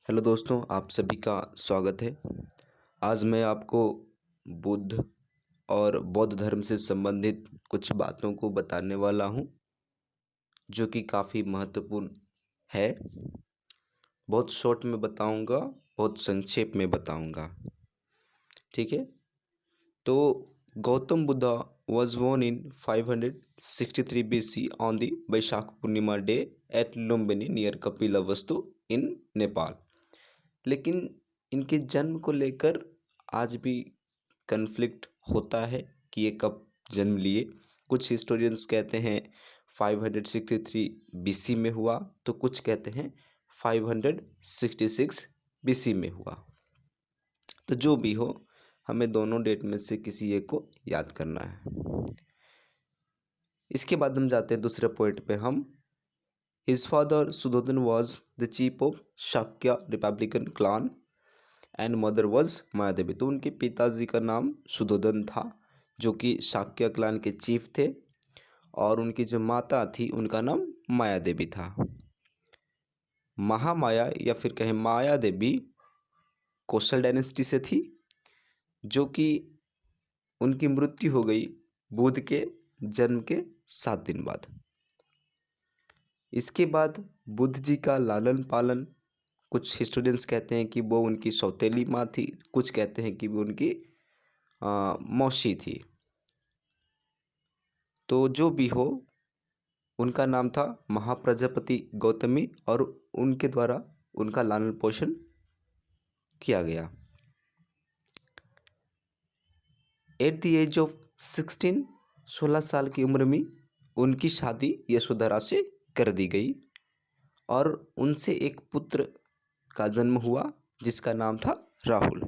Hello दोस्तों, आप सभी का स्वागत है। आज मैं आपको बुद्ध और बौद्ध धर्म से संबंधित कुछ बातों को बताने वाला हूँ, जो कि काफ़ी महत्वपूर्ण है। बहुत शॉर्ट में बताऊँगा, बहुत संक्षेप में बताऊँगा, ठीक है। तो Gautam Buddha was born in 563 BC on the Vaishakh Purnima day at Lumbini near Kapilavastu in Nepal. लेकिन इनके जन्म को लेकर आज भी कन्फ्लिक्ट होता है कि ये कब जन्म लिए। कुछ हिस्टोरियंस कहते हैं 563 बीसी में हुआ, तो कुछ कहते हैं 566 बीसी में हुआ। तो जो भी हो, हमें दोनों डेट में से किसी एक को याद करना है। इसके बाद हम जाते हैं दूसरे पॉइंट पे। हम his father Sudhodhan was the chief of Shakya republican clan and mother was Maya Devi. तो उनके पिताजी का नाम सुधोधन था, जो कि शाक्य क्लान के चीफ थे, और उनकी जो माता थी उनका नाम माया देवी था। महामाया या फिर कहें माया देवी कौशल डायनेस्टी से थी, जो कि उनकी मृत्यु हो गई बुद्ध के जन्म के 7 दिन बाद। इसके बाद बुद्ध जी का लालन पालन, कुछ हिस्टोरियंस कहते हैं कि वो उनकी सौतेली माँ थी, कुछ कहते हैं कि वो उनकी मौसी थी। तो जो भी हो, उनका नाम था महाप्रजापति गौतमी, और उनके द्वारा उनका लालन पोषण किया गया। एट द एज ऑफ 16 साल की उम्र में उनकी शादी यशोधरा से कर दी गई, और उनसे एक पुत्र का जन्म हुआ जिसका नाम था राहुल।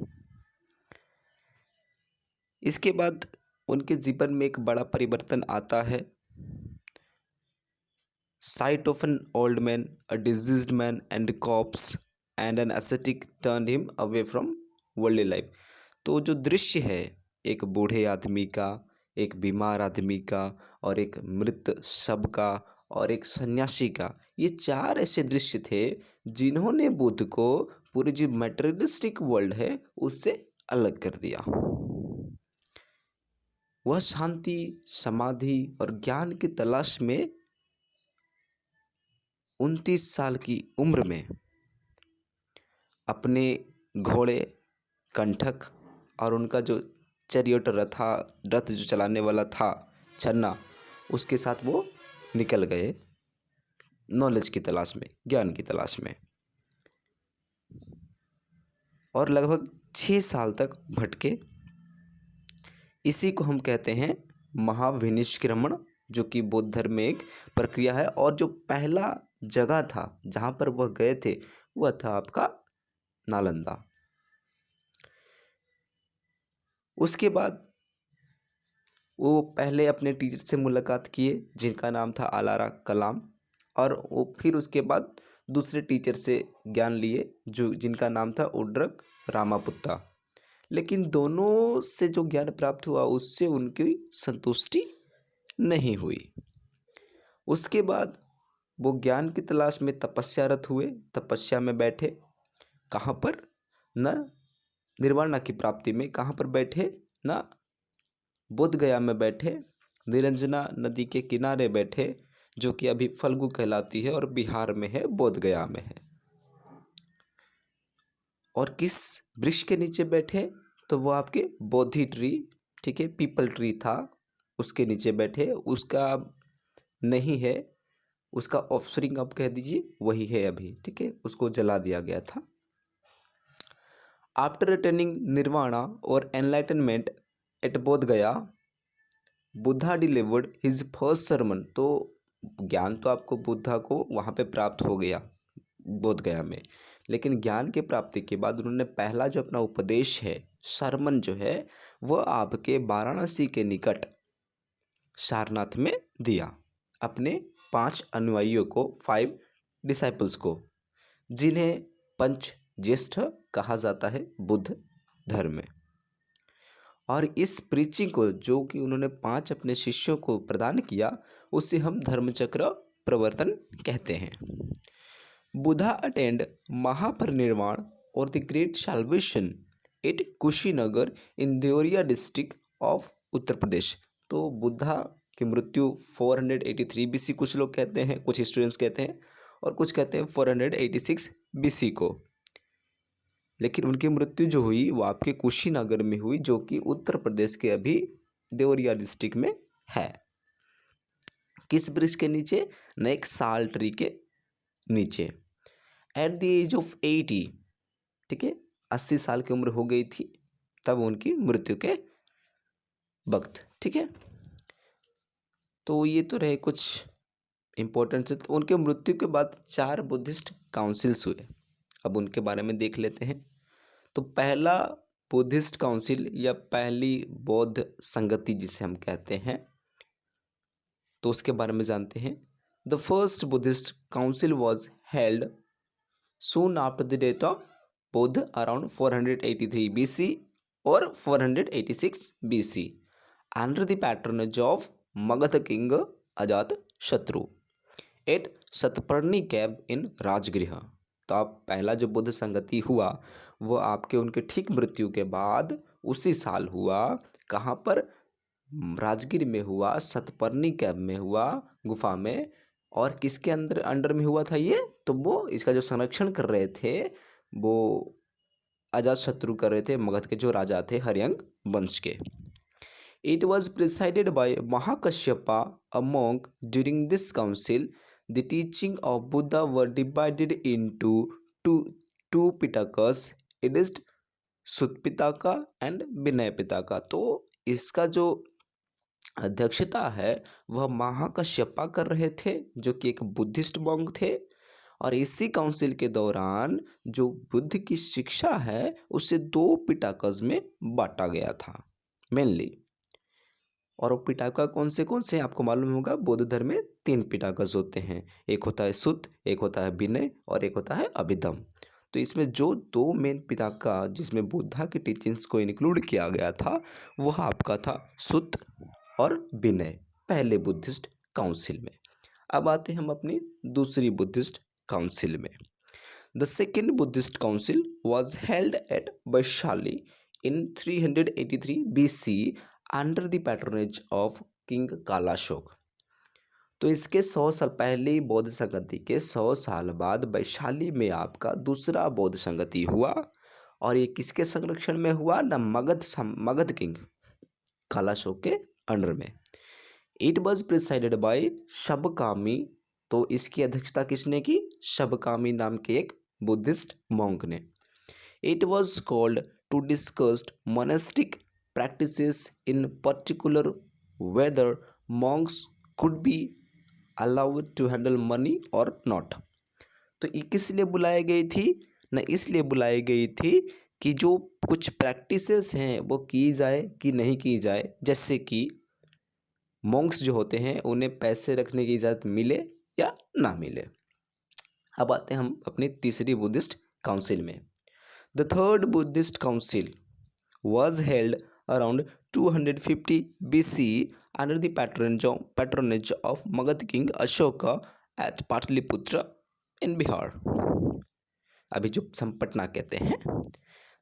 इसके बाद उनके जीवन में एक बड़ा परिवर्तन आता है। Sight of an old man, a diseased man and corpse and an ascetic turned him away from worldly life। तो जो दृश्य है एक बूढ़े आदमी का, एक बीमार आदमी का, और एक मृत शव का, और एक सन्यासी का, ये 4 ऐसे दृश्य थे जिन्होंने बुद्ध को पूरी जो मटेरियलिस्टिक वर्ल्ड है उससे अलग कर दिया। वह शांति, समाधि और ज्ञान की तलाश में 29 साल की उम्र में अपने घोड़े कंठक और उनका जो चैरियट रथ जो चलाने वाला था छन्ना, उसके साथ वो निकल गए नॉलेज की तलाश में, ज्ञान की तलाश में, और लगभग 6 साल तक भटके। इसी को हम कहते हैं महाविनिष्क्रमण, जो कि बौद्ध धर्म में एक प्रक्रिया है। और जो पहला जगह था जहाँ पर वह गए थे वह था आपका नालंदा। उसके बाद वो पहले अपने टीचर से मुलाकात किए जिनका नाम था आलारा कलाम, और वो फिर उसके बाद दूसरे टीचर से ज्ञान लिए जो जिनका नाम था उड्रक रामापुत्ता। लेकिन दोनों से जो ज्ञान प्राप्त हुआ उससे उनकी संतुष्टि नहीं हुई। उसके बाद वो ज्ञान की तलाश में तपस्यारत हुए, तपस्या में बैठे। कहाँ पर? न निर्वाणा की प्राप्ति में। कहाँ पर बैठे? न बोध गया में बैठे, निरंजना नदी के किनारे बैठे, जो कि अभी फल्गु कहलाती है और बिहार में है, बोध गया में है। और किस वृक्ष के नीचे बैठे? तो वो आपके बोधि ट्री, ठीक है, पीपल ट्री था, उसके नीचे बैठे। उसका नहीं है, उसका ऑफस्प्रिंग आप कह दीजिए, वही है अभी, ठीक है, उसको जला दिया गया था। आफ्टर अटेनिंग निर्वाणा और एनलाइटनमेंट एट बोध गया, Buddha delivered his first sermon. तो ज्ञान तो आपको बुद्धा को वहाँ पे प्राप्त हो गया बोध गया में, लेकिन ज्ञान के प्राप्ति के बाद उन्होंने पहला जो अपना उपदेश है, सरमन जो है, वह आपके वाराणसी के निकट सारनाथ में दिया अपने 5 अनुयायियों को, 5 डिसाइपल्स को, जिन्हें पंच ज्येष्ठ कहा जाता है बुद्ध धर्म में। और इस प्रीचिंग को जो कि उन्होंने 5 अपने शिष्यों को प्रदान किया, उसे हम धर्मचक्र प्रवर्तन कहते हैं। बुद्धा अटेंड महापरिनिर्वाण और the great salvation at Kushinagar in Deoria district of Uttar Pradesh. तो बुद्धा की मृत्यु 483 बीसी कुछ लोग कहते हैं, कुछ स्टूडेंट्स कहते हैं, और कुछ कहते हैं 486 बीसी को। लेकिन उनकी मृत्यु जो हुई वो आपके कुशीनगर में हुई, जो कि उत्तर प्रदेश के अभी देवरिया डिस्ट्रिक्ट में है। किस वृक्ष के नीचे? न एक साल ट्री के नीचे। एट द एज ऑफ 80, ठीक है, 80 साल की उम्र हो गई थी तब उनकी मृत्यु के वक्त, ठीक है। तो ये तो रहे कुछ इंपॉर्टेंट से। तो उनके मृत्यु के बाद 4 बुद्धिस्ट काउंसिल्स हुए। अब उनके बारे में देख लेते हैं। तो पहला बुद्धिस्ट काउंसिल या पहली बौद्ध संगति जिसे हम कहते हैं, तो उसके बारे में जानते हैं। The first Buddhist council was held soon after the death of Buddha around 483 BC और 486 BC under the patronage of Magadh king Ajatshatru eight सतपर्णी केव इन राजगृह। तो आप पहला जो बुद्ध संगति हुआ वो आपके उनके ठीक मृत्यु के बाद उसी साल हुआ। कहाँ पर? राजगीर में हुआ, सतपर्णी केव में हुआ, गुफा में। और किसके अंडर में हुआ था ये? तो वो इसका जो संरक्षण कर रहे थे वो अजात शत्रु कर रहे थे, मगध के जो राजा थे हर्यंग वंश के। It was presided by Mahakasyapa, a monk. During this council, the teaching of Buddha were divided into two Pitakas, Edist Sutpitaka and Vinay Pitaka। तो इसका जो अध्यक्षता है वह महाकश्यपा कर रहे थे, जो कि एक बुद्धिस्ट monk थे। और इसी काउंसिल के दौरान जो बुद्ध की शिक्षा है उसे 2 पिटाकस में बांटा गया था मेनली। और वो पिटाका कौन से आपको मालूम होगा, बौद्ध धर्म में 3 पिटाकस होते हैं। एक होता है सुत, एक होता है विनय और एक होता है अभिधम। तो इसमें जो 2 मेन पिटाका जिसमें बुद्धा की टीचिंग्स को इंक्लूड किया गया था वह आपका था सुत और विनय, पहले बुद्धिस्ट काउंसिल में। अब आते हैं हम अपनी दूसरी बुद्धिस्ट काउंसिल में। The second Buddhist council was held at Vaishali in 383 BC under the patronage of king Kalashoka. तो इसके 100 साल पहले बौद्ध संगति के 100 साल बाद वैशाली में आपका दूसरा बौद्ध संगति हुआ। और ये किसके संरक्षण में हुआ? न मगध किंग कालाशोक के अंडर में। It was presided by Sabakami. तो इसकी अध्यक्षता किसने की? शबकामी नाम के एक बुद्धिस्ट मॉन्क ने। It was called to discuss monastic practices, in particular whether monks could be allowed to handle money or not। तो ये किस लिए बुलाई गई थी? न इसलिए बुलाई गई थी कि जो कुछ प्रैक्टिसेस हैं वो की जाए कि नहीं की जाए। जैसे कि मॉन्क्स जो होते हैं उन्हें पैसे रखने की इजाज़त मिले या ना मिले। अब आते हैं हम अपनी तीसरी बुद्धिस्ट काउंसिल में। The third Buddhist council was held around 250 BC under the patronage of Magad king Ashoka at Patliputra in Bihar। अभी जो हम पटना कहते हैं।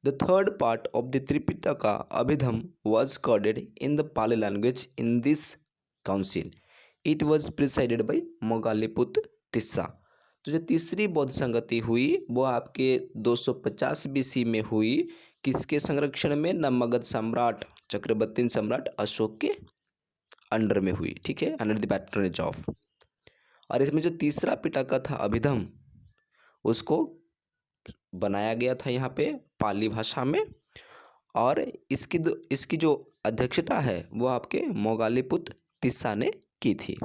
The third part of the Tripitaka Abhidham was coded in the Pali language in this council। It was presided by Moggaliput Tissa। तो जो तीसरी बौद्ध संगति हुई वो आपके 250 BC में हुई। किसके संरक्षण में? न मगध सम्राट चक्रवर्ती सम्राट अशोक के अंडर में हुई, ठीक है, अंडर द पैट्रोनेज ऑफ। और इसमें जो तीसरा पिटाका था अभिधम, उसको बनाया गया था यहाँ पे पाली भाषा में। और इसकी जो अध्यक्षता है वो आपके मोगालीपुत तिस्सा ने की थी।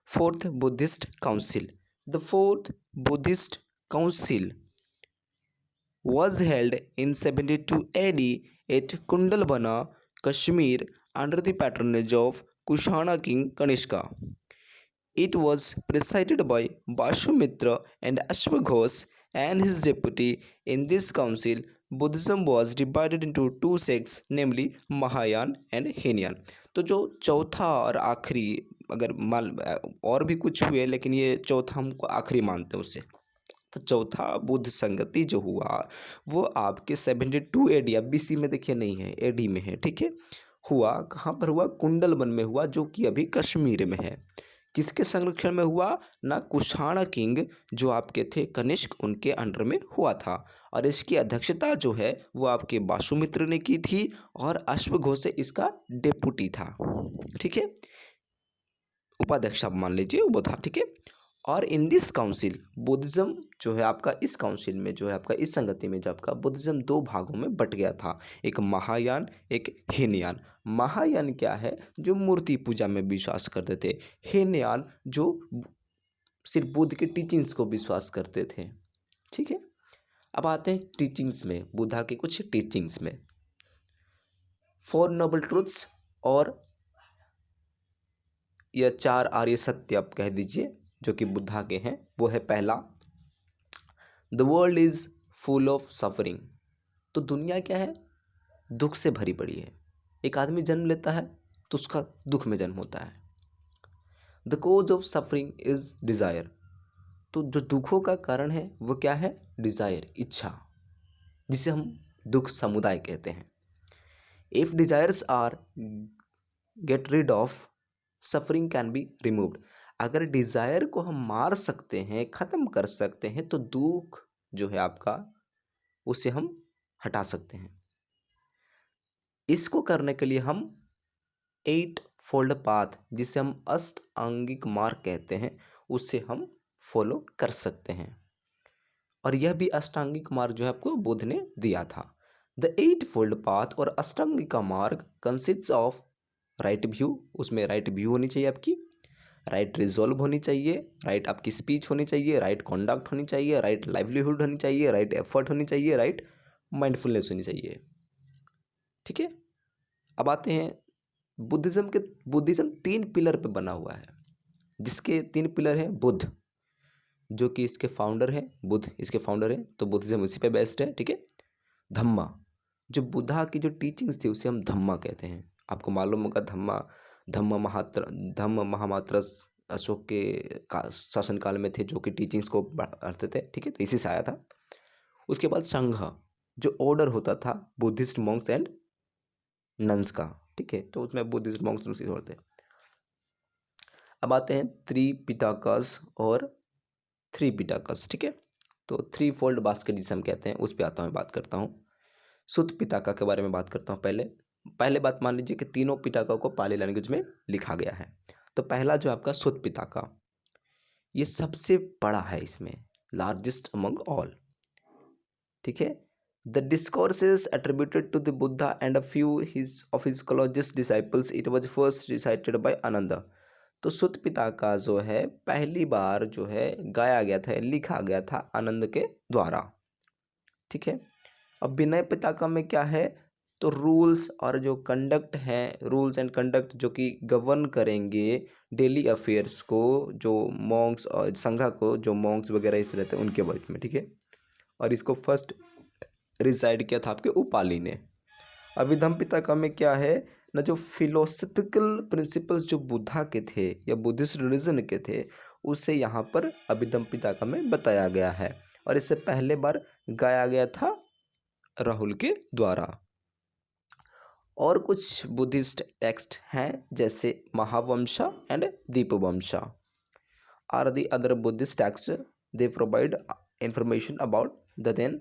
Fourth Buddhist council. The fourth Buddhist council was held in 72 AD at Kundalbana, Kashmir under the patronage of Kushana king Kanishka। It was presided by Vashumitra and Ashwaghosh and his deputy। In this council, Buddhism was divided into 2 sects, namely Mahayana and Hinayan। तो जो चौथा और आखिरी, अगर और भी कुछ हुए लेकिन ये चौथा हमको आखिरी मानते हैं उससे, तो चौथा बुद्ध संगति जो हुआ वो आपके 72 AD, अब BC में देखिए नहीं है, AD में है, ठीक है। हुआ कहाँ पर हुआ? कुंडलवन में हुआ, जो कि अभी कश्मीर में है। किसके संरक्षण में हुआ? ना कुषाण किंग जो आपके थे कनिष्क, उनके अंडर में हुआ था। और इसकी अध्यक्षता जो है वो आपके वासुमित्र ने की थी और अश्वघोष से इसका डेपुटी था, ठीक है। उपाध्यक्ष आप मान लीजिए वो था, ठीक है। और इन दिस काउंसिल बुद्धिज्म जो है आपका, इस काउंसिल में जो है आपका, इस संगति में जो आपका बुद्धिज्म दो भागों में बट गया था, एक महायान एक हीनयान। महायान क्या है? जो मूर्ति पूजा में विश्वास करते थे। हीनयान जो सिर्फ बुद्ध के टीचिंग्स को विश्वास करते थे, ठीक है। अब आते हैं टीचिंग्स में, बुद्धा के कुछ टीचिंग्स में। 4 नोबल ट्रूथ्स, और यह 4 आर्य सत्य आप कह दीजिए जो कि बुद्धा के हैं, वो है पहला, the world is full of suffering. तो दुनिया क्या है? दुख से भरी पड़ी है। एक आदमी जन्म लेता है तो उसका दुख में जन्म होता है। The cause of suffering is desire. तो जो दुखों का कारण है वो क्या है? डिजायर, इच्छा, जिसे हम दुख समुदाय कहते हैं। If desires are get rid of, suffering can be removed. अगर डिजायर को हम मार सकते हैं, खत्म कर सकते हैं, तो दुख जो है आपका उसे हम हटा सकते हैं। इसको करने के लिए हम 8 फोल्ड पाथ, जिसे हम अष्टांगिक मार्ग कहते हैं, उसे हम फॉलो कर सकते हैं। और यह भी अष्टांगिक मार्ग जो है आपको बुद्ध ने दिया था। द 8 फोल्ड पाथ और अष्टांगिक का मार्ग कंसिस्ट ऑफ राइट व्यू, उसमें राइट व्यू होनी चाहिए आपकी, राइट रिजॉल्व होनी चाहिए, राइट आपकी स्पीच होनी चाहिए, राइट कॉन्डक्ट होनी चाहिए, राइट लाइवलीहुड होनी चाहिए, राइट एफर्ट होनी चाहिए, राइट माइंडफुलनेस होनी चाहिए, ठीक है। अब आते हैं बुद्धिज्म 3 पिलर पे बना हुआ है, जिसके 3 पिलर हैं। बुद्ध जो कि इसके फाउंडर हैं, बुद्ध इसके फाउंडर हैं, तो बुद्धिज्म उसी पे बेस्ड है, ठीक है। धम्मा, जो बुद्धा की जो टीचिंग्स थी उसे हम धम्मा कहते हैं। आपको मालूम होगा धम्म महामात्र अशोक के शासनकाल में थे, जो कि टीचिंग्स को बढ़ाते थे, ठीक है, तो इसी से आया था। उसके बाद संघ, जो ऑर्डर होता था बुद्धिस्ट मॉन्क्स एंड नन्स का, ठीक है, तो उसमें बुद्धिस्ट मॉन्क्स दूसरी होते हैं। अब आते हैं त्रिपिटकस और 3 पिटाकस, ठीक है। तो 3 फोल्ड बास्केट जिसे हम कहते हैं, उस पर आता हूँ, बात करता हूँ। सुत पिटाका के बारे में बात करता हूँ। पहले बात मान लीजिए कि तीनों पिटाका को पाली लैंग्वेज में लिखा गया है। तो पहला जो आपका सुत पिटाका, ये सबसे बड़ा है, इसमें लार्जेस्ट अमंग ऑल, ठीक है। The discourses attributed to the Buddha and a few of his closest disciples, it was first recited by Ananda. तो सुत पिटाका जो है पहली बार जो है गाया गया था, लिखा गया था आनंद के द्वारा, ठीक है। अब विनय पिटाका में क्या है? तो रूल्स और जो कंडक्ट है, रूल्स एंड कंडक्ट जो कि गवर्न करेंगे डेली अफेयर्स को, जो मॉन्क्स और संघा को, जो मॉन्क्स वगैरह इस रहते हैं उनके बारे में, ठीक है। और इसको फर्स्ट रिसाइड किया था आपके उपाली ने। अभिधम पिटाका में क्या है ना, जो फिलोसफिकल प्रिंसिपल्स जो बुद्धा के थे या बुद्धिस्ट रिलीजन के थे, उसे यहाँ पर अभिधम पिटाका में बताया गया है। और इससे पहले बार गाया गया था राहुल के द्वारा। और कुछ बुद्धिस्ट टेक्स्ट हैं जैसे Mahavamsa and Dipavamsa are the other Buddhist text, they provide information about the then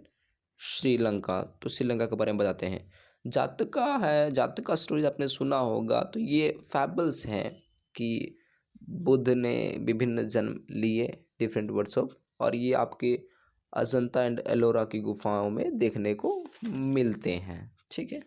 Sri Lanka. तो श्रीलंका के बारे में बताते हैं। जातका है, जातका स्टोरीज आपने सुना होगा, तो ये फैबल्स हैं कि बुद्ध ने विभिन्न जन्म लिए, डिफरेंट वर्ड्स ऑफ, और ये आपके अजंता एंड एलोरा की गुफाओं में देखने को मिलते हैं, ठीक है।